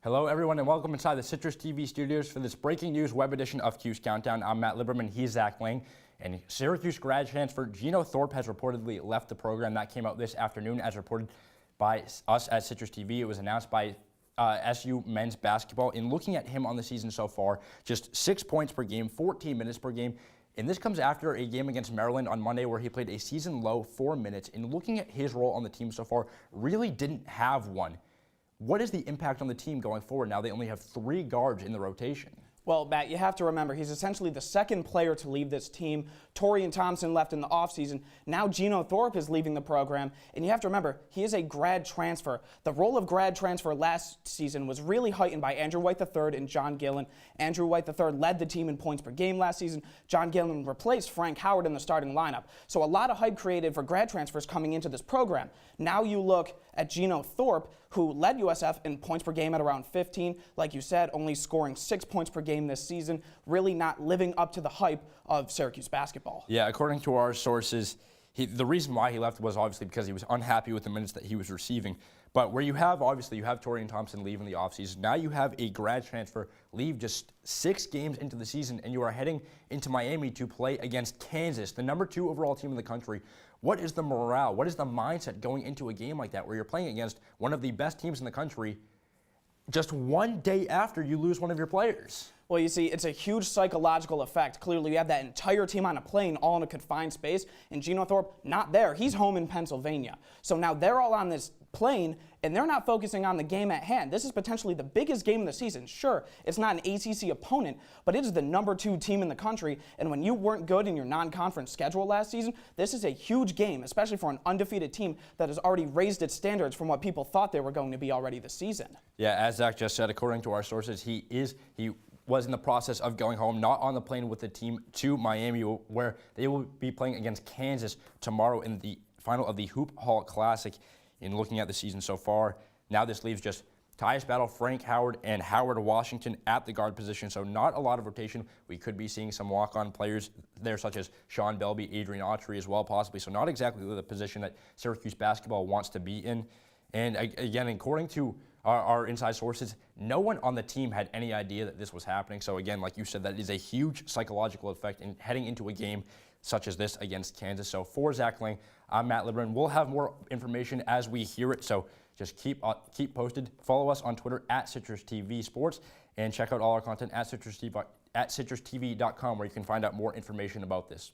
Hello, everyone, and welcome inside the Citrus TV studios for this breaking news web edition of Q's Countdown. I'm Matt Liberman. He's Zach Lang. And Syracuse grad transfer Geno Thorpe has reportedly left the program. That came out this afternoon as reported by us at Citrus TV. It was announced by SU men's basketball. In looking at him on the season so far, just 6 points per game, 14 minutes per game. And this comes after a game against Maryland on Monday where he played a season-low 4 minutes. And looking at his role on the team so far, really didn't have one. What is the impact on the team going forward now they only have 3 guards in the rotation? Well, Matt, you have to remember, he's essentially the second player to leave this team. Torian Thompson left in the offseason. Now Geno Thorpe is leaving the program. And you have to remember, he is a grad transfer. The role of grad transfer last season was really heightened by Andrew White III and John Gillen. Andrew White III led the team in points per game last season. John Gillen replaced Frank Howard in the starting lineup. So a lot of hype created for grad transfers coming into this program. Now you look at Geno Thorpe, who led USF in points per game at around 15. Like you said, only scoring 6 points per game this season, really not living up to the hype of Syracuse basketball. Yeah, according to our sources, the reason why he left was obviously because he was unhappy with the minutes that he was receiving. But where you have Torian Thompson leaving the offseason, now you have a grad transfer leave just 6 games into the season, and you are heading into Miami to play against Kansas, the #2 overall team in the country. What is the morale? What is the mindset going into a game like that where you're playing against one of the best teams in the country just one day after you lose one of your players? Well, you see, it's a huge psychological effect. Clearly, you have that entire team on a plane, all in a confined space, and Geno Thorpe, not there. He's home in Pennsylvania. So now they're all on this plane, and they're not focusing on the game at hand. This is potentially the biggest game of the season. Sure, it's not an ACC opponent, but it is the #2 team in the country, and when you weren't good in your non-conference schedule last season, this is a huge game, especially for an undefeated team that has already raised its standards from what people thought they were going to be already this season. Yeah, as Zach just said, according to our sources, he was in the process of going home, not on the plane with the team to Miami, where they will be playing against Kansas tomorrow in the final of the Hoop Hall Classic. In looking at the season so far, now this leaves just Tyus Battle, Frank Howard, and Howard Washington at the guard position, so not a lot of rotation. We could be seeing some walk-on players there, such as Sean Belby, Adrian Autry as well, possibly, so not exactly the position that Syracuse basketball wants to be in. And again, according to our inside sources, no one on the team had any idea that this was happening. So again, like you said, that is a huge psychological effect in heading into a game such as this against Kansas. So for Zach Lang, I'm Matt Liberman. We'll have more information as we hear it. So just keep posted. Follow us on Twitter at CitrusTV Sports, and check out all our content at CitrusTV.com, where you can find out more information about this.